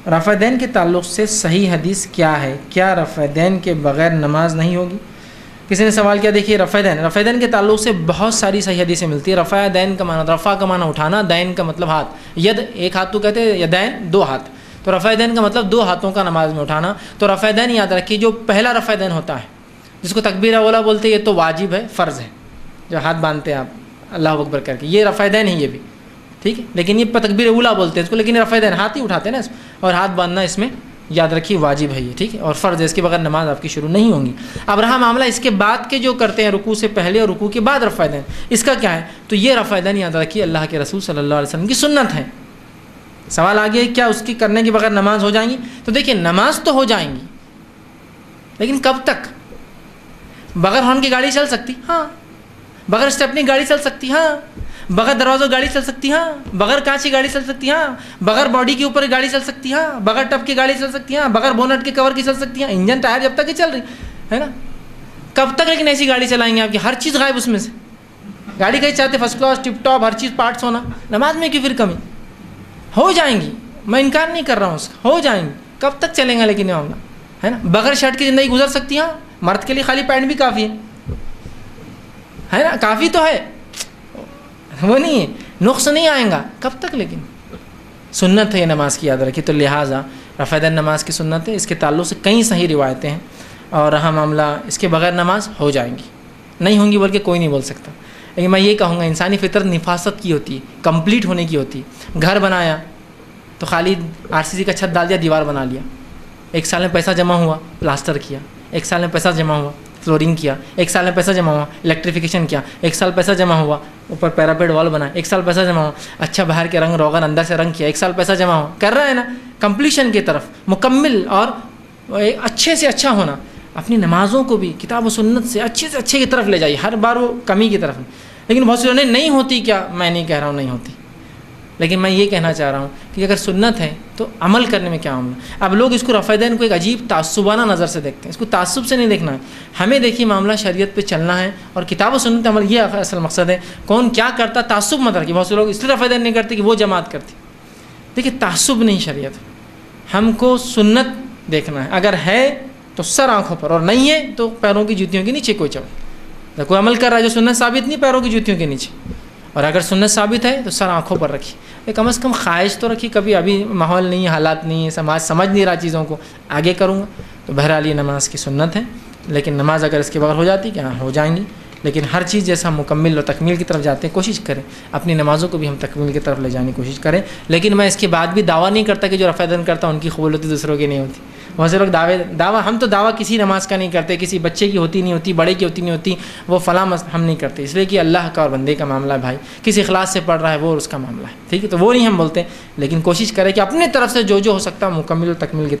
رفع دین کے تعلق سے صحیح حدیث کیا ہے؟ کیا رفع دین کے بغیر نماز نہیں ہوگی؟ کسی نے سوال کیا. دیکھیے رفع دین کے تعلق سے بہت ساری صحیح حدیثیں ملتی ہیں. رفع دین کا معنی، رفع کا معنی اٹھانا، دین کا مطلب ہاتھ. ید ایک ہاتھ تو کہتے ہیں، یدین دو ہاتھ. تو رفع دین کا مطلب دو ہاتھوں کا نماز میں اٹھانا. تو رفع دین یاد رکھیے، جو پہلا رفع دین ہوتا ہے جس کو تکبیر اولا بولتے ہیں، یہ تو واجب ہے، فرض ہے. جو ہاتھ باندھتے ہیں آپ اللہ اکبر کر کے، یہ رفع دین ہے یہ بھی، ٹھیک ہے. لیکن یہ تکبیر اولا بولتے ہیں اس کو، لیکن رفع دین ہاتھ ہی اٹھاتے ہیں نا، اور ہاتھ باندھنا اس میں یاد رکھیے واجب ہے یہ، ٹھیک ہے، اور فرض ہے. اس کے بغیر نماز آپ کی شروع نہیں ہوں گی. اب رہا معاملہ اس کے بعد کے جو کرتے ہیں، رکوع سے پہلے اور رکوع کے بعد رفع دین، اس کا کیا ہے؟ تو یہ رفع دین یاد رکھیے اللہ کے رسول صلی اللہ علیہ وسلم کی سنت ہے. سوال آ گیا کیا اس کی کرنے کے بغیر نماز ہو جائیں گی؟ تو دیکھیے نماز تو ہو جائیں گی، لیکن کب تک؟ بغیر ہارن کی گاڑی چل سکتی؟ ہاں. بغیر اسٹیپنی گاڑی چل سکتی؟ ہاں. بغیر دروازوں گاڑی چل سکتی؟ ہاں. بغیر کانچ کی گاڑی چل سکتی؟ ہاں. بغیر باڈی کے اوپر گاڑی چل سکتی؟ ہاں. بغیر ٹپ کی گاڑی چل سکتی؟ ہاں. بغیر بونٹ کے کور کی چل سکتی؟ ہاں. انجن ٹائر جب تک ہی چل رہی ہے نا. کب تک لیکن ایسی گاڑی چلائیں گے آپ کی ہر چیز غائب اس میں سے؟ گاڑی کہیں چاہتے فرسٹ کلاس ٹپ ٹاپ ہر چیز پارٹس ہونا، نماز میں کیوں پھر کمی؟ ہو جائیں گی، میں انکار نہیں کر رہا ہوں اس کا، ہو جائیں گی. کب تک چلیں گا لیکن یہ معاملہ ہے نا. بغیر شرٹ کی زندگی گزر سکتی؟ ہاں. مرد کے لیے خالی پینٹ بھی کافی ہے نا، کافی تو ہے، وہ نہیں ہے، نقص نہیں آئیں گا. کب تک؟ لیکن سنت ہے یہ نماز کی، یاد رکھیے. تو لہٰذا رفع دین نماز کی سنت ہے. اس کے تعلق سے کئی صحیح روایتیں ہیں. اور رہا معاملہ اس کے بغیر نماز ہو جائیں گی، نہیں ہوں گی بلکہ کوئی نہیں بول سکتا. لیکن میں یہ کہوں گا انسانی فطرت نفاست کی ہوتی ہے، کمپلیٹ ہونے کی ہوتی ہے. گھر بنایا تو خالی RCC کا چھت ڈال دیا، دیوار بنا لیا. ایک سال میں پیسہ جمع ہوا، پلاسٹر کیا. ایک سال میں پیسہ جمع ہوا، فلورنگ کیا. ایک سال میں پیسہ جمع ہوا، الیکٹریفیکیشن کیا. ایک سال پیسہ جمع ہوا، اوپر پیراپیڈ وال بنا. ایک سال پیسہ جمع ہوا، اچھا باہر کے رنگ روغن اندر سے رنگ کیا. ایک سال پیسہ جمع ہوا، کر رہا ہے نا، کمپلیشن کی طرف، مکمل اور اچھے سے اچھا ہونا. اپنی نمازوں کو بھی کتاب و سنت سے اچھے کی طرف لے جائیے، ہر بار وہ کمی کی طرف. لیکن بہت سے لوگ نہیں ہوتی، کیا میں نہیں کہہ رہا ہوں نہیں ہوتی، لیکن میں یہ کہنا چاہ رہا ہوں کہ اگر سنت ہے تو عمل کرنے میں کیا معاملہ. اب لوگ اس کو رفع دین کو ایک عجیب تعصبانہ نظر سے دیکھتے ہیں. اس کو تعصب سے نہیں دیکھنا ہے. ہمیں دیکھیے معاملہ شریعت پہ چلنا ہے اور کتاب و سنت عمل، یہ اصل مقصد ہے. کون کیا کرتا تعصب مت رکھیے. بہت سے لوگ اس لیے رفع دین نہیں کرتے کہ وہ جماعت کرتی. دیکھیے تعصب نہیں شریعت، ہم کو سنت دیکھنا ہے. اگر ہے تو سر آنکھوں پر، اور نہیں ہے تو پیروں کی جوتیوں کے نیچے کوئی چل. کوئی عمل کر رہا ہے جو سنت ثابت نہیں، پیروں کی جوتیوں کے نیچے. اور اگر سنت ثابت ہے تو سر آنکھوں پر رکھی. کم از کم خواہش تو رکھی کبھی، ابھی ماحول نہیں ہے، حالات نہیں ہے، سماج سمجھ نہیں رہا چیزوں کو، آگے کروں گا. تو بہرحال یہ نماز کی سنت ہے. لیکن نماز اگر اس کے بغیر ہو جاتی کہ ہاں ہو جائیں گی. لیکن ہر چیز جیسا ہم مکمل و تکمیل کی طرف جاتے ہیں، کوشش کریں اپنی نمازوں کو بھی ہم تکمیل کی طرف لے جانے کی کوشش کریں. لیکن میں اس کے بعد بھی دعویٰ نہیں کرتا کہ جو رفع دین کرتا ان کی قبول دوسروں کی نہیں ہوتی. بہت سے لوگ دعویٰ ہم تو دعویٰ کسی نماز کا نہیں کرتے، کسی بچے کی ہوتی نہیں ہوتی، بڑے کی ہوتی نہیں ہوتی، وہ فلاں ہم نہیں کرتے. اس لیے کہ اللہ کا اور بندے کا معاملہ ہے بھائی. کسی اخلاص سے پڑھ رہا ہے وہ اس کا معاملہ ہے، ٹھیک ہے، تو وہ نہیں ہم بولتے. لیکن کوشش کریں کہ اپنے طرف سے جو ہو سکتا ہے مکمل و تکمیل کی